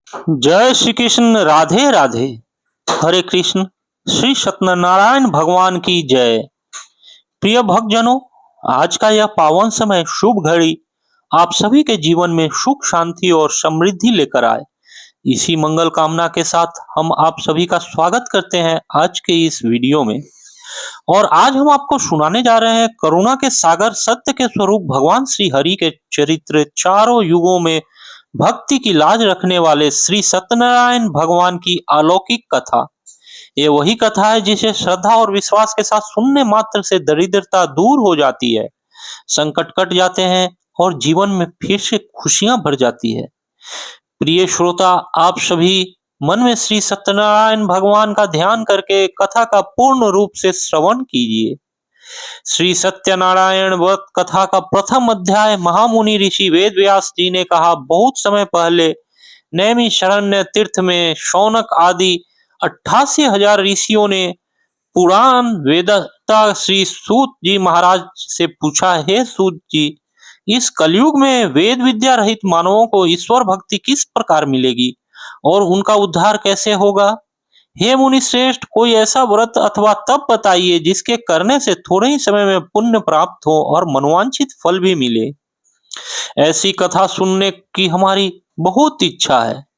जय श्री कृष्ण। राधे राधे। हरे कृष्ण। श्री सत्यनारायण भगवान की जय। प्रिय भक्तजनों, आज का यह पावन समय, शुभ घड़ी आप सभी के जीवन में सुख, शांति और समृद्धि लेकर आए। इसी मंगल कामना के साथ हम आप सभी का स्वागत करते हैं आज के इस वीडियो में। और आज हम आपको सुनाने जा रहे हैं करुणा के सागर, सत्य के स्वरूप भगवान श्री हरि के चरित्र, चारों युगों में भक्ति की लाज रखने वाले श्री सत्यनारायण भगवान की अलौकिक कथा। ये वही कथा है जिसे श्रद्धा और विश्वास के साथ सुनने मात्र से दरिद्रता दूर हो जाती है, संकट कट जाते हैं और जीवन में फिर से खुशियां भर जाती है। प्रिय श्रोता, आप सभी मन में श्री सत्यनारायण भगवान का ध्यान करके कथा का पूर्ण रूप से श्रवण कीजिए। श्री सत्यनारायण व्रत कथा का प्रथम अध्याय। महामुनि ऋषि वेद व्यास जी ने कहा, बहुत समय पहले नैमिषारण्य तीर्थ में शौनक आदि 88,000 ऋषियों ने पुराण वेदता श्री सूत जी महाराज से पूछा, हे सूत जी, इस कलयुग में वेद विद्या रहित मानवों को ईश्वर भक्ति किस प्रकार मिलेगी और उनका उद्धार कैसे होगा? हे मुनि श्रेष्ठ, कोई ऐसा व्रत अथवा तप बताइए जिसके करने से थोड़े ही समय में पुण्य प्राप्त हो और मनोवांछित फल भी मिले। ऐसी कथा सुनने की हमारी बहुत इच्छा है।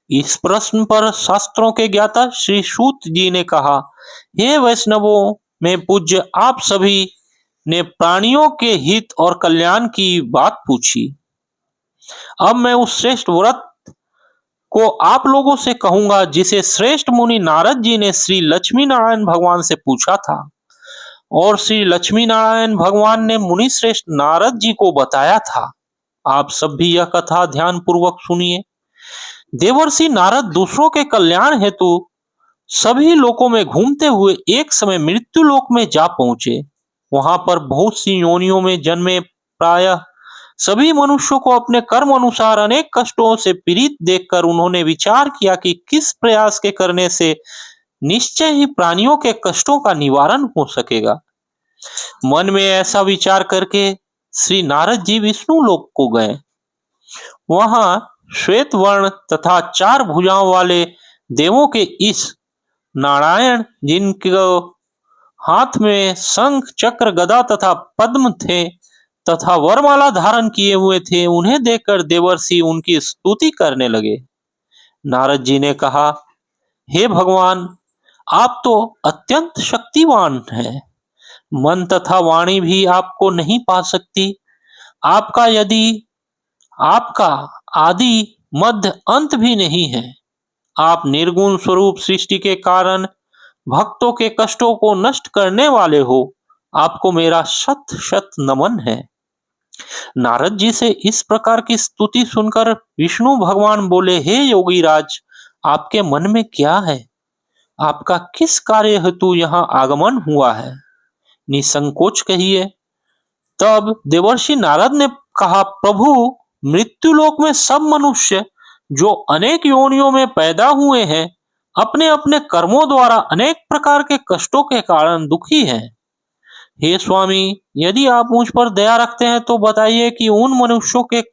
इस प्रश्न पर शास्त्रों के ज्ञाता श्री सूत जी ने कहा, हे वैष्णवों में पूज्य, आप सभी ने प्राणियों के हित और कल्याण की बात पूछी। अब मैं उस श्रेष्ठ व्रत को आप लोगों से कहूंगा जिसे श्रेष्ठ मुनि नारद जी ने श्री लक्ष्मी नारायण भगवान से पूछा था और श्री लक्ष्मी नारायण भगवान ने मुनि श्रेष्ठ नारद जी को बताया था। आप सब भी यह कथा ध्यान पूर्वक सुनिए। देवर्षि नारद दूसरों के कल्याण हेतु सभी लोकों में घूमते हुए एक समय मृत्यु लोक में जा पहुंचे। वहां पर बहुत सी योनियों में जन्मे प्रायः सभी मनुष्यों को अपने कर्म अनुसार अनेक कष्टों से पीड़ित देखकर उन्होंने विचार किया कि किस प्रयास के करने से निश्चय ही प्राणियों के कष्टों का निवारण हो सकेगा। मन में ऐसा विचार करके श्री नारद जी विष्णु लोक को गए। वहां श्वेत वर्ण तथा 4 भुजाओं वाले देवों के इस नारायण, जिनके हाथ में शंख, चक्र, गदा तथा पद्म थे तथा वरमाला धारण किए हुए थे, उन्हें देखकर देवर्षि उनकी स्तुति करने लगे। नारद जी ने कहा, हे भगवान, आप तो अत्यंत शक्तिवान हैं। मन तथा वाणी भी आपको नहीं पा सकती। आपका आदि मध्य अंत भी नहीं है। आप निर्गुण स्वरूप सृष्टि के कारण भक्तों के कष्टों को नष्ट करने वाले हो। आपको मेरा शत शत नमन है। नारद जी से इस प्रकार की स्तुति सुनकर विष्णु भगवान बोले, हे योगी राज, आपके मन में क्या है? आपका किस कार्य हेतु यहाँ आगमन हुआ है? निसंकोच कहिए। तब देवर्षि नारद ने कहा, प्रभु, मृत्युलोक में सब मनुष्य जो अनेक योनियों में पैदा हुए हैं, अपने अपने कर्मों द्वारा अनेक प्रकार के कष्टों के कारण दुखी हैं। हे स्वामी, यदि आप मुझ पर दया रखते हैं तो बताइए कि उन मनुष्यों के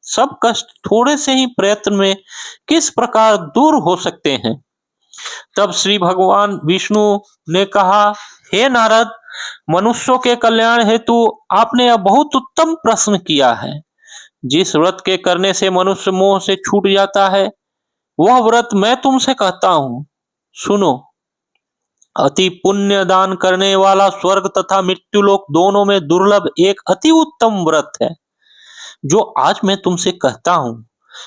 सब कष्ट थोड़े से ही प्रयत्न में किस प्रकार दूर हो सकते हैं। तब श्री भगवान विष्णु ने कहा, हे नारद, मनुष्यों के कल्याण हेतु आपने यह बहुत उत्तम प्रश्न किया है। जिस व्रत के करने से मनुष्य मोह से छूट जाता है, वह व्रत मैं तुमसे कहता हूं, सुनो। अति पुण्य दान करने वाला स्वर्ग तथा मृत्युलोक दोनों में दुर्लभ एक अति उत्तम व्रत है जो आज मैं तुमसे कहता हूं।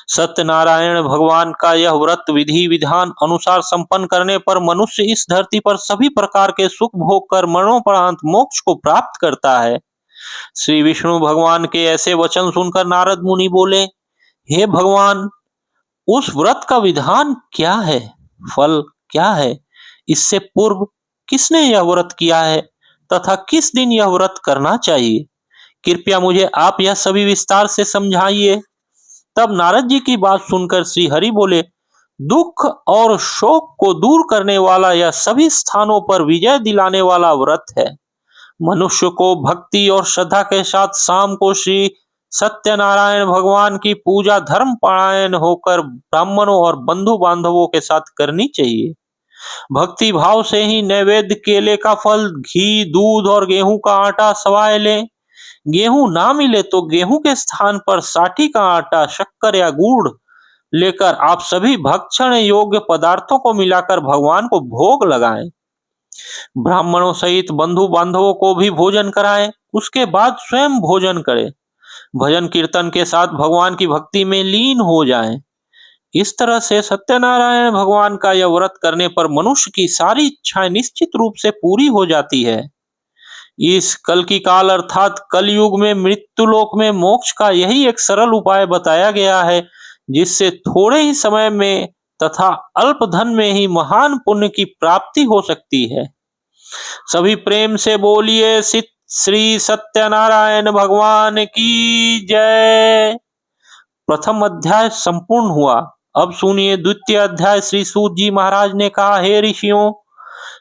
सत्यनारायण भगवान का यह व्रत विधि विधान अनुसार संपन्न करने पर मनुष्य इस धरती पर सभी प्रकार के सुख भोग कर मरणोपरांत मोक्ष को प्राप्त करता है। श्री विष्णु भगवान के ऐसे वचन सुनकर नारद मुनि बोले, हे भगवान, उस व्रत का विधान क्या है, फल क्या है? इससे पूर्व किसने यह व्रत किया है तथा किस दिन यह व्रत करना चाहिए? कृपया मुझे आप यह सभी विस्तार से समझाइए। तब नारद जी की बात सुनकर श्री हरि बोले, दुख और शोक को दूर करने वाला यह सभी स्थानों पर विजय दिलाने वाला व्रत है। मनुष्य को भक्ति और श्रद्धा के साथ शाम को श्री सत्यनारायण भगवान की पूजा धर्म परायण होकर ब्राह्मणों और बंधु बांधवों के साथ करनी चाहिए। भक्ति भाव से ही नैवेद्य, केले का फल, घी, दूध और गेहूं का आटा सवाए लें। गेहूं ना मिले तो गेहूं के स्थान पर साठी का आटा, शक्कर या गुड़ लेकर आप सभी भक्षण योग्य पदार्थों को मिलाकर भगवान को भोग लगाएं। ब्राह्मणों सहित बंधु बांधवों को भी भोजन कराएं, उसके बाद स्वयं भोजन करें। भजन कीर्तन के साथ भगवान की भक्ति में लीन हो जाएं। इस तरह से सत्यनारायण भगवान का यह व्रत करने पर मनुष्य की सारी इच्छाएं निश्चित रूप से पूरी हो जाती है। इस कल की काल अर्थात कलयुग में मृत्युलोक में मोक्ष का यही एक सरल उपाय बताया गया है, जिससे थोड़े ही समय में तथा अल्प धन में ही महान पुण्य की प्राप्ति हो सकती है। सभी प्रेम से बोलिए श्री सत्यनारायण भगवान की जय। प्रथम अध्याय संपूर्ण हुआ। अब सुनिए द्वितीय अध्याय। श्री सूत जी महाराज ने कहा, हे ऋषियों,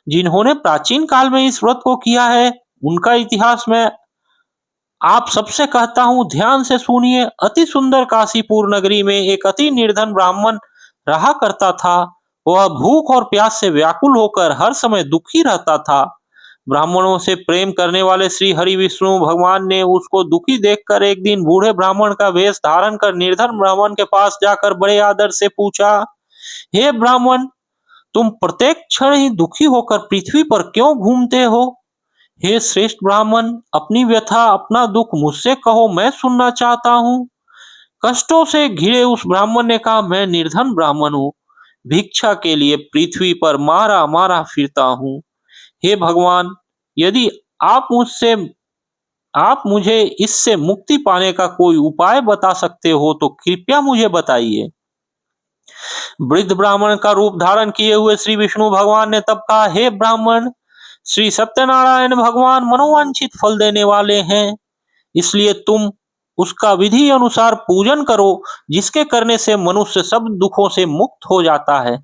जिन्होंने प्राचीन काल में इस व्रत को किया है उनका इतिहास मैं आप सबसे कहता हूं, ध्यान से सुनिए। अति सुंदर काशीपुर नगरी में एक अति निर्धन ब्राह्मण रहा करता था। वह भूख और प्यास से व्याकुल होकर हर समय दुखी रहता था। ब्राह्मणों से प्रेम करने वाले श्री हरि विष्णु भगवान ने उसको दुखी देखकर एक दिन बूढ़े ब्राह्मण का वेश धारण कर निर्धन ब्राह्मण के पास जाकर बड़े आदर से पूछा, हे ब्राह्मण, तुम प्रत्येक क्षण ही दुखी होकर पृथ्वी पर क्यों घूमते हो? हे श्रेष्ठ ब्राह्मण, अपनी व्यथा, अपना दुख मुझसे कहो, मैं सुनना चाहता हूँ। कष्टों से घिरे उस ब्राह्मण ने कहा, मैं निर्धन ब्राह्मण हूँ, भिक्षा के लिए पृथ्वी पर मारा मारा फिरता हूँ। हे भगवान, यदि आप मुझे इससे मुक्ति पाने का कोई उपाय बता सकते हो तो कृपया मुझे बताइए। वृद्ध ब्राह्मण का रूप धारण किए हुए श्री विष्णु भगवान ने तब कहा, हे ब्राह्मण, श्री सत्यनारायण भगवान मनोवांछित फल देने वाले हैं, इसलिए तुम उसका विधि अनुसार पूजन करो, जिसके करने से मनुष्य सब दुखों से मुक्त हो जाता है।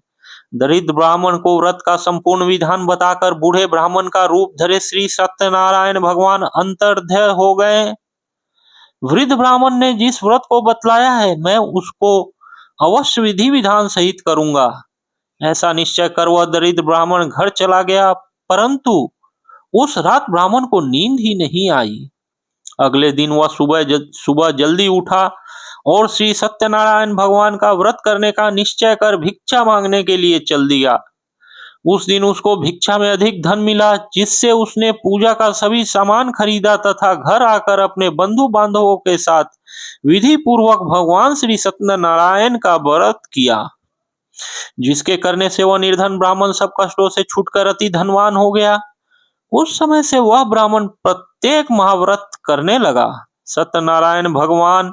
दरिद्र ब्राह्मण को व्रत का संपूर्ण विधान बताकर बूढ़े ब्राह्मण का रूप धरे श्री सत्यनारायण भगवान अंतर्ध्य हो गए। वृद्ध ब्राह्मण ने जिस व्रत को बतलाया है मैं उसको अवश्य विधि विधान सहित करूंगा। ऐसा निश्चय कर वह दरिद्र ब्राह्मण घर चला गया, परंतु उस रात ब्राह्मण को नींद ही नहीं आई। अगले दिन वह सुबह जल्दी उठा और श्री सत्यनारायण भगवान का व्रत करने का निश्चय कर भिक्षा मांगने के लिए चल दिया। उस दिन उसको भिक्षा में अधिक धन मिला, जिससे उसने पूजा का सभी सामान खरीदा तथा घर आकर अपने बंधु बांधवों के साथ विधि पूर्वक भगवान श्री सत्यनारायण का व्रत किया, जिसके करने से वह निर्धन ब्राह्मण सब कष्टों से छूटकर अति धनवान हो गया। उस समय से वह ब्राह्मण प्रत्येक महाव्रत करने लगा। सत्यनारायण भगवान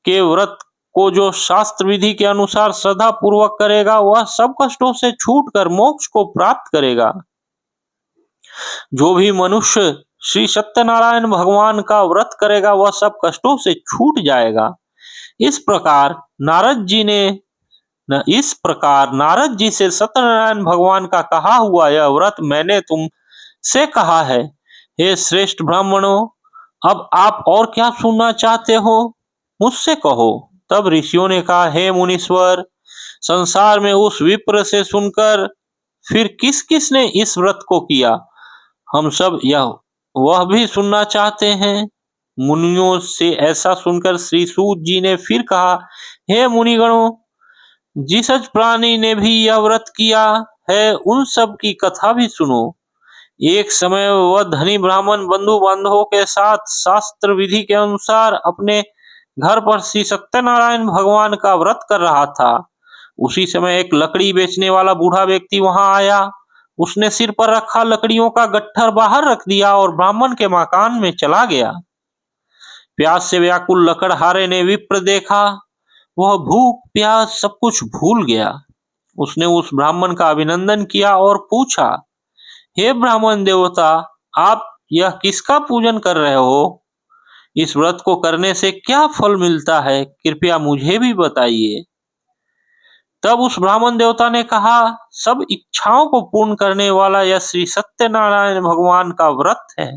के व्रत को जो शास्त्र विधि के अनुसार श्रद्धा पूर्वक करेगा वह सब कष्टों से छूटकर मोक्ष को प्राप्त करेगा। जो भी मनुष्य श्री सत्यनारायण भगवान का व्रत करेगा वह सब कष्टों से छूट जाएगा। इस प्रकार नारद जी से सत्यनारायण भगवान का कहा हुआ यह व्रत मैंने तुम से कहा है। हे श्रेष्ठ ब्राह्मणों, अब आप और क्या सुनना चाहते हो, मुझसे कहो। तब ऋषियों ने कहा, हे मुनीश्वर, संसार में उस विप्र से सुनकर फिर किस किस ने इस व्रत को किया, हम सब वह भी सुनना चाहते हैं। मुनियों से ऐसा सुनकर श्री सूत जी ने फिर कहा, हे मुनिगणों, जिस प्राणी ने भी यह व्रत किया है उन सब की कथा भी सुनो। एक समय वह धनी ब्राह्मण बंधु बांधवों के साथ शास्त्र विधि के अनुसार अपने घर पर श्री सत्यनारायण भगवान का व्रत कर रहा था। उसी समय एक लकड़ी बेचने वाला बूढ़ा व्यक्ति वहां आया। उसने सिर पर रखा लकड़ियों का गट्ठर बाहर रख दिया और ब्राह्मण के मकान में चला गया। प्यास से व्याकुल लकड़हारे ने विप्र देखा, वह भूख प्यास सब कुछ भूल गया। उसने उस ब्राह्मण का अभिनंदन किया और पूछा, हे ब्राह्मण देवता, आप यह किसका पूजन कर रहे हो? इस व्रत को करने से क्या फल मिलता है, कृपया मुझे भी बताइए। तब उस ब्राह्मण देवता ने कहा, सब इच्छाओं को पूर्ण करने वाला यह श्री सत्यनारायण भगवान का व्रत है।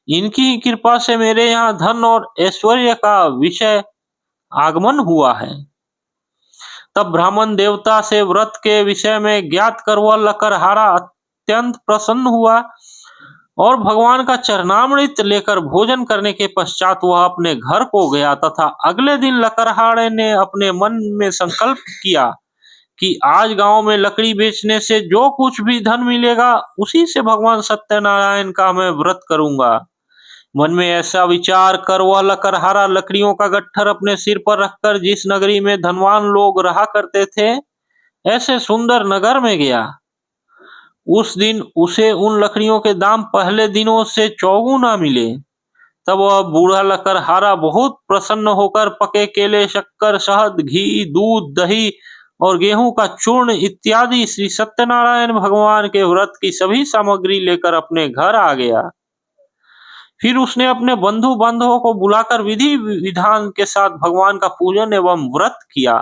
इनकी कृपा से मेरे यहाँ धन और ऐश्वर्य का विषय आगमन हुआ है। तब ब्राह्मण देवता से व्रत के विषय में ज्ञात कर वह लकड़हारा अत्यंत प्रसन्न हुआ और भगवान का चरणामृत लेकर भोजन करने के पश्चात वह अपने घर को गया तथा अगले दिन लकड़हारे ने अपने मन में संकल्प किया कि आज गांव में लकड़ी बेचने से जो कुछ भी धन मिलेगा उसी से भगवान सत्यनारायण का मैं व्रत करूंगा। मन में ऐसा विचार कर वह लकड़हारा लकड़ियों का गट्ठर अपने सिर पर रखकर जिस नगरी में धनवान लोग रहा करते थे ऐसे सुंदर नगर में गया। उस दिन उसे उन लकड़ियों के दाम पहले दिनों से चौगुना मिले। तब वह बूढ़ा लकड़हारा बहुत प्रसन्न होकर पके केले, शक्कर, शहद, घी, दूध, दही और गेहूं का चूर्ण इत्यादि श्री सत्यनारायण भगवान के व्रत की सभी सामग्री लेकर अपने घर आ गया। फिर उसने अपने बंधु बांधवों को बुलाकर विधि विधान के साथ भगवान का पूजन एवं व्रत किया।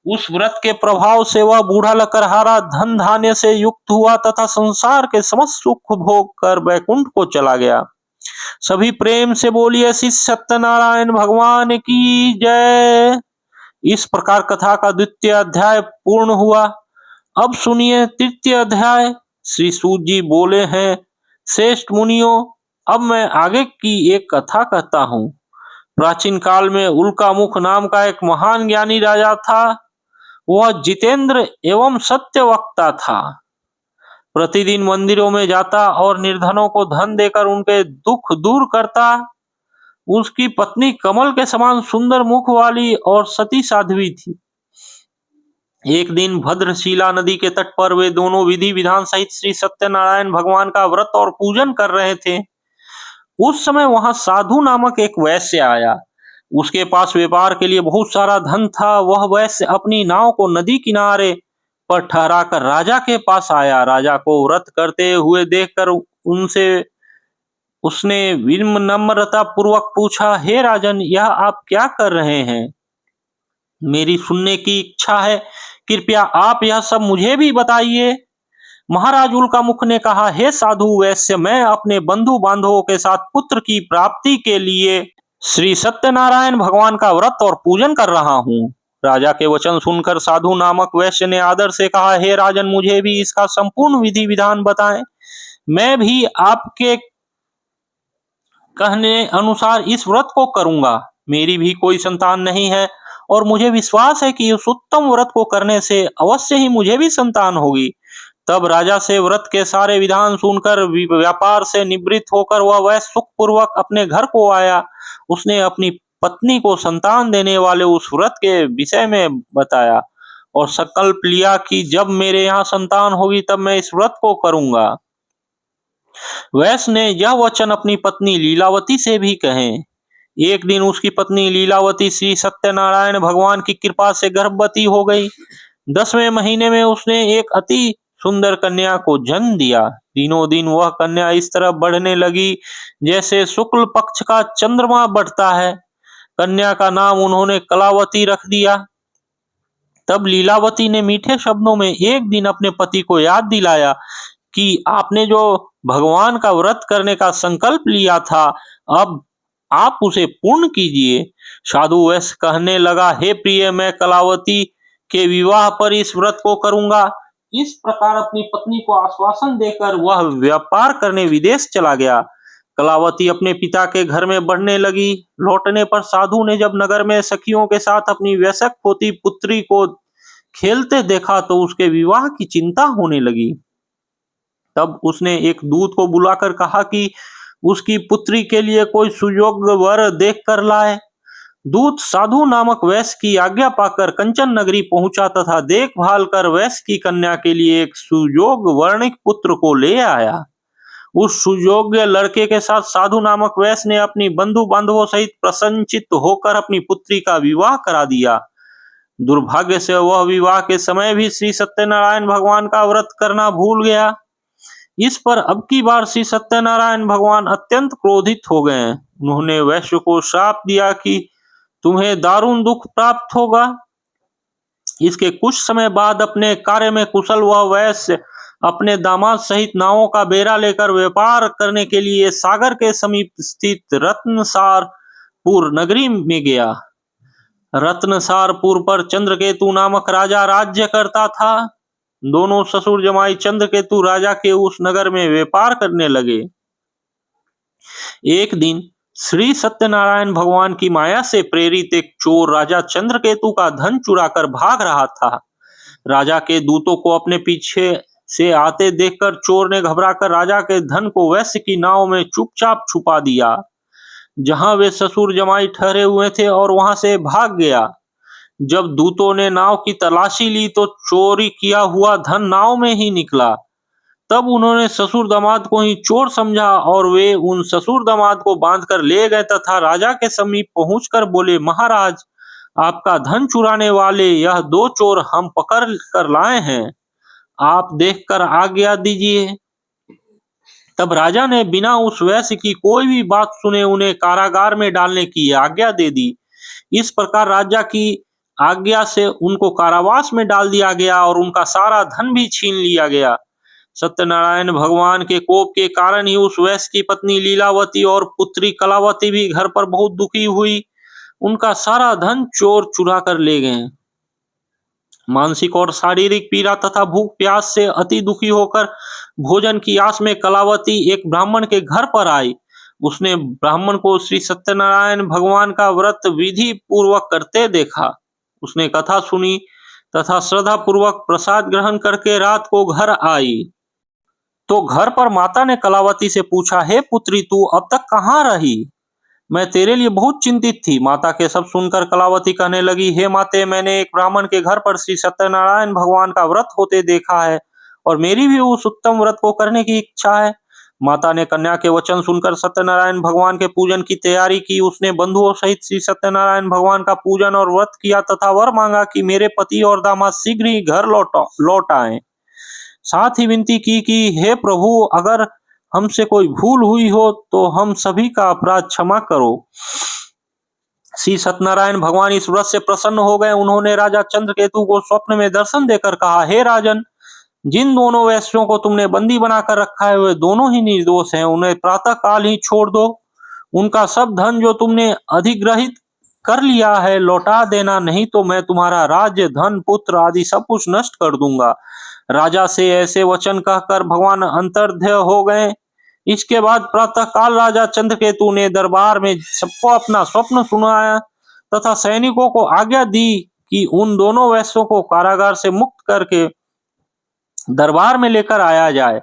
उस व्रत के प्रभाव से वह बूढ़ा लकड़हारा धन धान्य से युक्त हुआ तथा संसार के समस्त सुख भोग कर वैकुंठ को चला गया। सभी प्रेम से बोलिए श्री सत्यनारायण भगवान की जय। इस प्रकार कथा का द्वितीय अध्याय पूर्ण हुआ। अब सुनिए तृतीय अध्याय। श्री सूत जी बोले हैं, श्रेष्ठ मुनियों, अब मैं आगे की एक कथा कहता हूँ। प्राचीन काल में उल्कामुख नाम का एक महान ज्ञानी राजा था। वह जितेंद्र एवं सत्य वक्ता था। प्रतिदिन मंदिरों में जाता और निर्धनों को धन देकर उनके दुख दूर करता। उसकी पत्नी कमल के समान सुंदर मुख वाली और सती साध्वी थी। एक दिन भद्रशिला नदी के तट पर वे दोनों विधि विधान सहित श्री सत्यनारायण भगवान का व्रत और पूजन कर रहे थे। उस समय वहां साधु नामक एक वैश्य आया। उसके पास व्यापार के लिए बहुत सारा धन था। वह वैश्य अपनी नाव को नदी किनारे पर ठहराकर राजा के पास आया। राजा को व्रत करते हुए देखकर उसने विनम्रता पूर्वक पूछा, हे राजन, यह आप क्या कर रहे हैं? मेरी सुनने की इच्छा है, कृपया आप यह सब मुझे भी बताइए। महाराज उल्कामुख ने कहा, हे साधु वैश्य, मैं अपने बंधु बांधवों के साथ पुत्र की प्राप्ति के लिए श्री सत्यनारायण भगवान का व्रत और पूजन कर रहा हूँ। राजा के वचन सुनकर साधु नामक वैश्य ने आदर से कहा, हे राजन, मुझे भी इसका संपूर्ण विधि विधान बताएं। मैं भी आपके कहने अनुसार इस व्रत को करूंगा। मेरी भी कोई संतान नहीं है और मुझे विश्वास है कि उस उत्तम व्रत को करने से अवश्य ही मुझे भी संतान होगी। तब राजा से व्रत के सारे विधान सुनकर व्यापार से निवृत्त होकर वह वैश्य सुखपूर्वक अपने घर को आया। उसने अपनी पत्नी को संतान देने वाले उस व्रत के विषय में बताया और संकल्प लिया कि जब मेरे यहाँ संतान होगी तब मैं इस व्रत को करूंगा। वैश्य ने यह वचन अपनी पत्नी लीलावती से भी कहे। एक दिन उसकी पत्नी लीलावती श्री सत्यनारायण भगवान की कृपा से गर्भवती हो गई। 10वें महीने में उसने एक अति सुंदर कन्या को जन्म दिया। दिनों दिन वह कन्या इस तरह बढ़ने लगी जैसे शुक्ल पक्ष का चंद्रमा बढ़ता है। कन्या का नाम उन्होंने कलावती रख दिया। तब लीलावती ने मीठे शब्दों में एक दिन अपने पति को याद दिलाया कि आपने जो भगवान का व्रत करने का संकल्प लिया था, अब आप उसे पूर्ण कीजिए। साधु वैश्य कहने लगा, हे प्रिय, मैं कलावती के विवाह पर इस व्रत को करूंगा। इस प्रकार अपनी पत्नी को आश्वासन देकर वह व्यापार करने विदेश चला गया। कलावती अपने पिता के घर में बढ़ने लगी। लौटने पर साधु ने जब नगर में सखियों के साथ अपनी वयस्क होती पुत्री को खेलते देखा तो उसके विवाह की चिंता होने लगी। तब उसने एक दूत को बुलाकर कहा कि उसकी पुत्री के लिए कोई सुयोग्य वर देख कर लाए। दूत साधु नामक वैश्य की आज्ञा पाकर कंचन नगरी पहुंचा तथा देखभाल कर वैश्य की कन्या के लिए एक सुयोग्य वर्णिक पुत्र को ले आया। उस सुयोग्य लड़के के साथ साधु नामक वैश्य ने अपनी बंधु बांधवों सहित प्रसन्नचित्त होकर अपनी पुत्री का विवाह करा दिया। दुर्भाग्य से वह विवाह के समय भी श्री सत्यनारायण भगवान का व्रत करना भूल गया। इस पर अब की बार श्री सत्यनारायण भगवान अत्यंत क्रोधित हो गए। उन्होंने वैश्य को श्राप दिया कि तुम्हें दारुण दुख प्राप्त होगा। इसके कुछ समय बाद अपने कार्य में कुशल वह वैश्य अपने दामाद सहित नावों का बेड़ा लेकर व्यापार करने के लिए सागर के समीप स्थित रत्नसारपुर नगरी में गया। रत्नसारपुर पर चंद्रकेतु नामक राजा राज्य करता था। दोनों ससुर जमाई चंद्रकेतु राजा के उस नगर में व्यापार करने लगे। एक दिन श्री सत्यनारायण भगवान की माया से प्रेरित एक चोर राजा चंद्रकेतु का धन चुराकर भाग रहा था। राजा के दूतों को अपने पीछे से आते देखकर चोर ने घबराकर राजा के धन को वैश्य की नाव में चुपचाप छुपा दिया, जहां वे ससुर जमाई ठहरे हुए थे, और वहां से भाग गया। जब दूतों ने नाव की तलाशी ली तो चोरी किया हुआ धन नाव में ही निकला। तब उन्होंने ससुर दामाद को ही चोर समझा और वे उन ससुर दामाद को बांधकर ले गए तथा राजा के समीप पहुंचकर बोले, महाराज, आपका धन चुराने वाले यह दो चोर हम पकड़ कर लाए हैं, आप देखकर आज्ञा दीजिए। तब राजा ने बिना उस वैश्य की कोई भी बात सुने उन्हें कारागार में डालने की आज्ञा दे दी। इस प्रकार राजा की आज्ञा से उनको कारावास में डाल दिया गया और उनका सारा धन भी छीन लिया गया। सत्यनारायण भगवान के कोप के कारण ही उस वैश्य की पत्नी लीलावती और पुत्री कलावती भी घर पर बहुत दुखी हुई। उनका सारा धन चोर चुरा कर ले गए। मानसिक और शारीरिक पीड़ा तथा भूख प्यास से अति दुखी होकर भोजन की आस में कलावती एक ब्राह्मण के घर पर आई। उसने ब्राह्मण को श्री सत्यनारायण भगवान का व्रत विधि पूर्वक करते देखा। उसने कथा सुनी तथा श्रद्धा पूर्वक प्रसाद ग्रहण करके रात को घर आई। तो घर पर माता ने कलावती से पूछा, हे पुत्री, तू अब तक कहाँ रही? मैं तेरे लिए बहुत चिंतित थी। माता के सब सुनकर कलावती कहने लगी, हे माते, मैंने एक ब्राह्मण के घर पर श्री सत्यनारायण भगवान का व्रत होते देखा है और मेरी भी उस उत्तम व्रत को करने की इच्छा है। माता ने कन्या के वचन सुनकर सत्यनारायण भगवान के पूजन की तैयारी की। उसने बंधुओं सहित श्री सत्यनारायण भगवान का पूजन और व्रत किया तथा वर मांगा कि मेरे पति और दामाद शीघ्र ही घर लौट आए। साथ ही विनती की कि हे प्रभु, अगर हमसे कोई भूल हुई हो तो हम सभी का अपराध क्षमा करो। श्री सत्यनारायण भगवान इस व्रत से प्रसन्न हो गए। उन्होंने राजा चंद्रकेतु को स्वप्न में दर्शन देकर कहा, हे राजन, जिन दोनों वैश्यों को तुमने बंदी बनाकर रखा है वे दोनों ही निर्दोष हैं। उन्हें प्रातः काल ही छोड़ दो। उनका सब धन जो तुमने अधिग्रहित कर लिया है लौटा देना, नहीं तो मैं तुम्हारा राज्य, धन, पुत्र आदि सब कुछ नष्ट कर दूंगा। राजा से ऐसे वचन कहकर भगवान अंतर्ध्य हो गए। इसके बाद प्रातः काल राजा चंद्रकेतु ने दरबार में सबको अपना स्वप्न सुनाया तथा सैनिकों को आज्ञा दी कि उन दोनों वैश्यों को कारागार से मुक्त करके दरबार में लेकर आया जाए।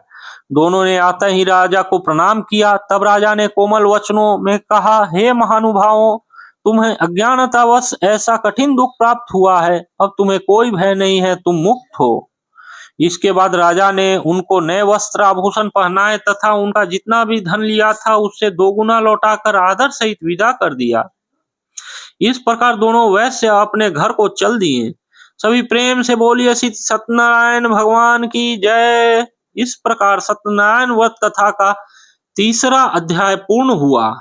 दोनों ने आते ही राजा को प्रणाम किया। तब राजा ने कोमल वचनों में कहा, हे महानुभावों, तुम्हें अज्ञानतावश ऐसा कठिन दुख प्राप्त हुआ है। अब तुम्हें कोई भय नहीं है, तुम मुक्त हो। इसके बाद राजा ने उनको नए वस्त्र आभूषण पहनाए तथा उनका जितना भी धन लिया था उससे दोगुना लौटाकर आदर सहित विदा कर दिया। इस प्रकार दोनों वैश्य अपने घर को चल दिए। सभी प्रेम से बोलिए श्री सत्यनारायण भगवान की जय। इस प्रकार सत्यनारायण व्रत कथा का तीसरा अध्याय पूर्ण हुआ।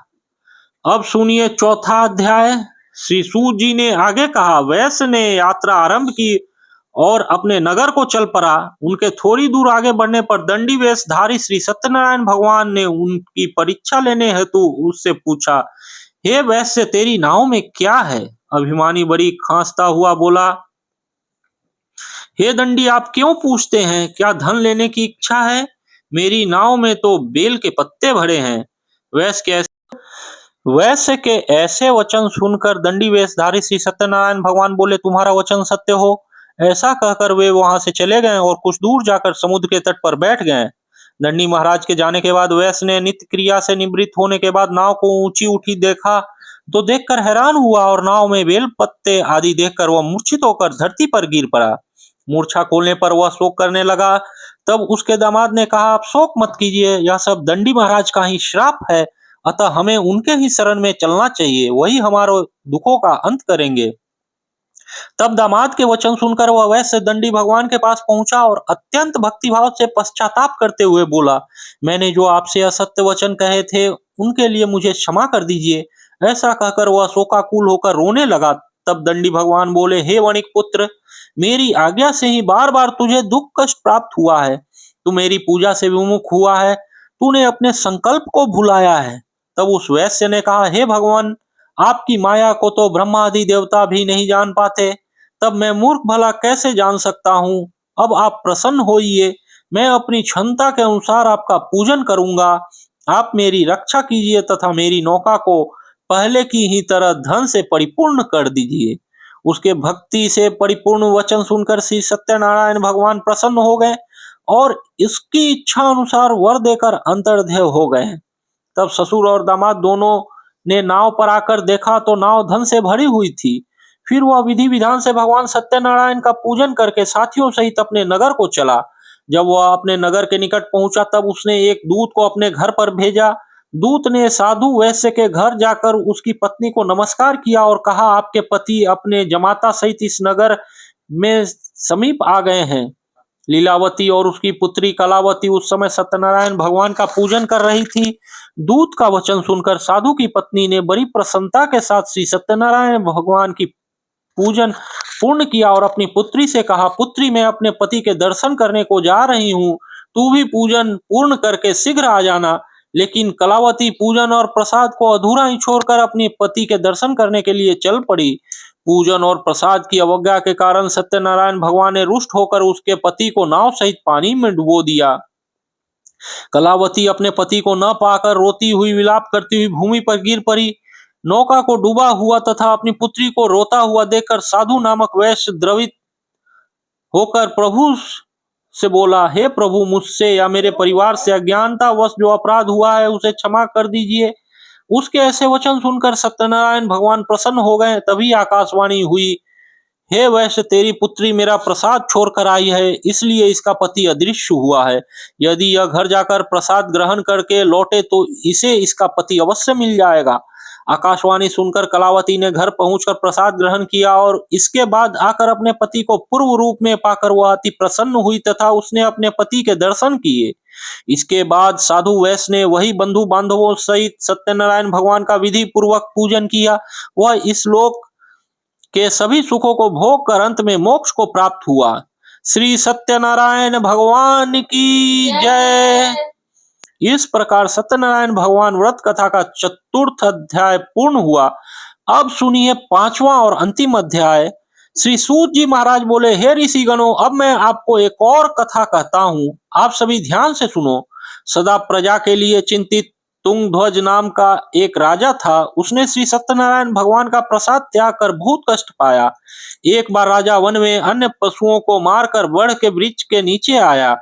अब सुनिए चौथा अध्याय। श्री सूत जी ने आगे कहा, वैश्य ने यात्रा आरंभ की और अपने नगर को चल पड़ा। उनके थोड़ी दूर आगे बढ़ने पर दंडी वेशधारी श्री सत्यनारायण भगवान ने उनकी परीक्षा लेने हेतु उससे पूछा, हे वैश्य, तेरी नाव में क्या है? अभिमानी बड़ी खांसता हुआ बोला, हे दंडी, आप क्यों पूछते हैं? क्या धन लेने की इच्छा है? मेरी नाव में तो बेल के पत्ते भरे हैं। वैश्य के ऐसे वचन सुनकर दंडी वेशधारी श्री सत्यनारायण भगवान बोले, तुम्हारा वचन सत्य हो। ऐसा कहकर वे वहां से चले गए और कुछ दूर जाकर समुद्र के तट पर बैठ गए। दंडी महाराज के जाने के बाद वैश्य ने नित्य क्रिया से निवृत्त होने के बाद नाव को ऊंची उठी देखा तो देखकर हैरान हुआ और नाव में बेल पत्ते आदि देखकर वह मूर्छित होकर धरती पर गिर पड़ा। मूर्छा खोलने पर वह शोक करने लगा। तब उसके दामाद ने कहा, आप शोक मत कीजिए, यह सब दंडी महाराज का ही श्राप है, अतः हमें उनके ही शरण में चलना चाहिए, वही हमारे दुखों का अंत करेंगे। तब दामाद के वचन सुनकर वह वैश्य दंडी भगवान के पास पहुंचा और अत्यंत भक्तिभाव से पश्चाताप करते हुए बोला, मैंने जो आपसे असत्य वचन कहे थे उनके लिए मुझे क्षमा कर दीजिए। ऐसा कहकर वह शोकाकुल होकर रोने लगा। तब दंडी भगवान बोले, हे वणिक पुत्र, मेरी आज्ञा से ही बार बार तुझे दुख कष्ट प्राप्त हुआ है। तू मेरी पूजा से विमुख हुआ है, तूने अपने संकल्प को भुलाया है। तब उस वैश्य ने कहा, हे भगवान, आपकी माया को तो ब्रह्मा आदि देवता भी नहीं जान पाते, तब मैं मूर्ख भला कैसे जान सकता हूँ। अब आप प्रसन्न होइए, मैं अपनी क्षमता के अनुसार आपका पूजन करूंगा। आप मेरी रक्षा कीजिए तथा मेरी नौका को पहले की ही तरह धन से परिपूर्ण कर दीजिए। उसके भक्ति से परिपूर्ण वचन सुनकर श्री सत्यनारायण भगवान प्रसन्न हो गए और इसकी इच्छा अनुसार वर देकर अंतर्ध्यान हो गए। तब ससुर और दामाद दोनों ने नाव पर आकर देखा तो नाव धन से भरी हुई थी। फिर वह विधि विधान से भगवान सत्यनारायण का पूजन करके साथियों सहित अपने नगर को चला। जब वह अपने नगर के निकट पहुंचा तब उसने एक दूत को अपने घर पर भेजा। दूत ने साधु वैश्य के घर जाकर उसकी पत्नी को नमस्कार किया और कहा, आपके पति अपने जमाता सहित इस नगर में समीप आ गए हैं। लीलावती और उसकी पुत्री कलावती उस समय सत्यनारायण भगवान का पूजन कर रही थी। दूत का वचन सुनकर साधु की पत्नी ने बड़ी प्रसन्नता के साथ श्री सत्यनारायण भगवान की पूजन पूर्ण किया और अपनी पुत्री से कहा, पुत्री, मैं अपने पति के दर्शन करने को जा रही हूँ, तू भी पूजन पूर्ण करके शीघ्र आ जाना। लेकिन कलावती पूजन और प्रसाद को अधूरा ही छोड़कर अपने पति के दर्शन करने के लिए चल पड़ी। पूजन और प्रसाद की अवज्ञा के कारण सत्यनारायण भगवान ने रुष्ट होकर उसके पति को नाव सहित पानी में डुबो दिया। कलावती अपने पति को न पाकर रोती हुई विलाप करती हुई भूमि पर गिर पड़ी। नौका को डूबा हुआ तथा अपनी पुत्री को रोता हुआ देखकर साधु नामक वैश्य द्रवित होकर प्रभु से बोला, हे प्रभु, मुझसे या मेरे परिवार से अज्ञानतावश जो अपराध हुआ है उसे क्षमा कर दीजिए। उसके ऐसे वचन सुनकर सत्यनारायण भगवान प्रसन्न हो गए। तभी आकाशवाणी हुई, हे वैश्य, तेरी पुत्री मेरा प्रसाद छोड़कर आई है, इसलिए इसका पति अदृश्य हुआ है। यदि यह घर जाकर प्रसाद ग्रहण करके लौटे तो इसे इसका पति अवश्य मिल जाएगा। आकाशवाणी सुनकर कलावती ने घर पहुंचकर प्रसाद ग्रहण किया और इसके बाद आकर अपने पति को पूर्व रूप में पाकर वह अति प्रसन्न हुई तथा उसने अपने पति के दर्शन किए। इसके बाद साधु वैश्य ने वही बंधु बांधवों सहित सत्यनारायण भगवान का विधि पूर्वक पूजन किया। वह इस लोक के सभी सुखों को भोग कर अंत में मोक्ष को प्राप्त हुआ। श्री सत्यनारायण भगवान की जय। इस प्रकार सत्यनारायण भगवान व्रत कथा का चतुर्थ अध्याय पूर्ण हुआ। अब सुनिए पांचवा और अंतिम अध्याय। श्री सूत जी महाराज बोले, हे ऋषि गणों, अब मैं आपको एक और कथा कहता हूँ, आप सभी ध्यान से सुनो। सदा प्रजा के लिए चिंतित तुंगध्वज नाम का एक राजा था। उसने श्री सत्यनारायण भगवान का प्रसाद त्याग कर बहुत कष्ट पाया। एक बार राजा वन में अन्य पशुओं को मारकर बड़ के वृक्ष के नीचे आया।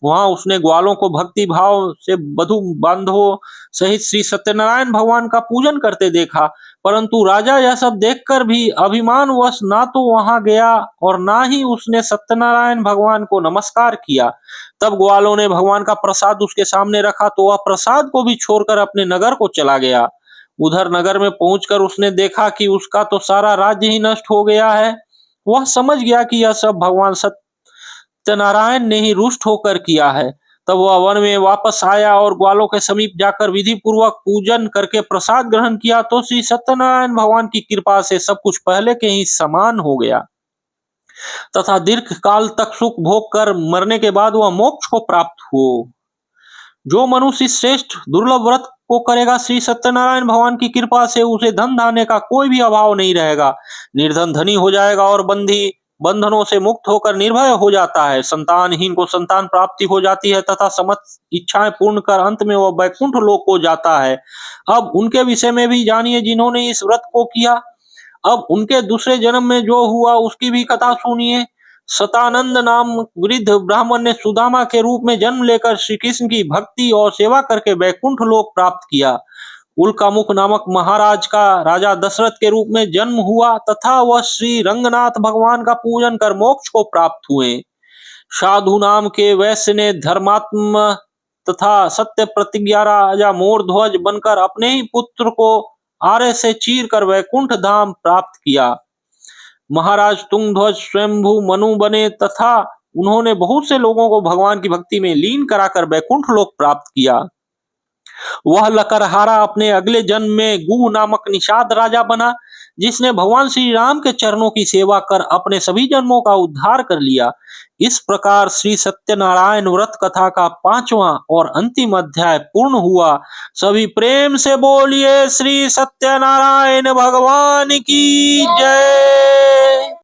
वहां उसने ग्वालों को भक्ति भाव से बधु बांधवों सहित श्री सत्यनारायण भगवान का पूजन करते देखा। परंतु राजा यह सब देखकर भी अभिमानवश ना तो वहां गया और ना ही उसने सत्यनारायण भगवान को नमस्कार किया। तब ग्वालों ने भगवान का प्रसाद उसके सामने रखा तो वह प्रसाद को भी छोड़कर अपने नगर को चला गया। उधर नगर में पहुंचकर उसने देखा कि उसका तो सारा राज्य ही नष्ट हो गया है। वह समझ गया कि यह सब भगवान सत्यनारायण ने ही रुष्ट होकर किया है। तब वह वन में वापस आया और ग्वालों के समीप जाकर विधि पूर्वक पूजन करके प्रसाद ग्रहण किया तो श्री सत्यनारायण भगवान की कृपा से सब कुछ पहले के ही समान हो गया तथा दीर्घ काल तक सुख भोग कर मरने के बाद वह मोक्ष को प्राप्त हो। जो मनुष्य इस श्रेष्ठ दुर्लभ व्रत को करेगा, श्री सत्यनारायण भगवान की कृपा से उसे धन धान्य का कोई भी अभाव नहीं रहेगा। निर्धन धनी हो जाएगा और बंधी बंधनों से मुक्त होकर निर्भय हो जाता है। संतानहीन को संतान प्राप्ति हो जाती है तथा समस्त इच्छाएं पूर्ण कर अंत में वह वैकुंठ लोक को जाता है। अब उनके विषय में भी जानिए जिन्होंने इस व्रत को किया। अब उनके दूसरे जन्म में जो हुआ उसकी भी कथा सुनिए। सतानंद नाम वृद्ध ब्राह्मण ने सुदामा के रूप में जन्म लेकर श्री कृष्ण की भक्ति और सेवा करके वैकुंठ लोक प्राप्त किया। उल्कामुख नामक महाराज का राजा दशरथ के रूप में जन्म हुआ तथा वह श्री रंगनाथ भगवान का पूजन कर मोक्ष को प्राप्त हुए। साधु नाम के वैश्य ने धर्मात्म तथा सत्य प्रतिज्ञा राजा मोरध्वज बनकर अपने ही पुत्र को आरे से चीर कर वैकुंठ धाम प्राप्त किया। महाराज तुंगध्वज स्वयंभू मनु बने तथा उन्होंने बहुत से लोगों को भगवान की भक्ति में लीन कराकर वैकुंठ लोक प्राप्त किया। वह लकड़हारा अपने अगले जन्म में गू नामक निषाद राजा बना, जिसने भगवान श्री राम के चरणों की सेवा कर अपने सभी जन्मों का उद्धार कर लिया। इस प्रकार श्री सत्यनारायण व्रत कथा का 5वां और अंतिम अध्याय पूर्ण हुआ। सभी प्रेम से बोलिए श्री सत्यनारायण भगवान की जय।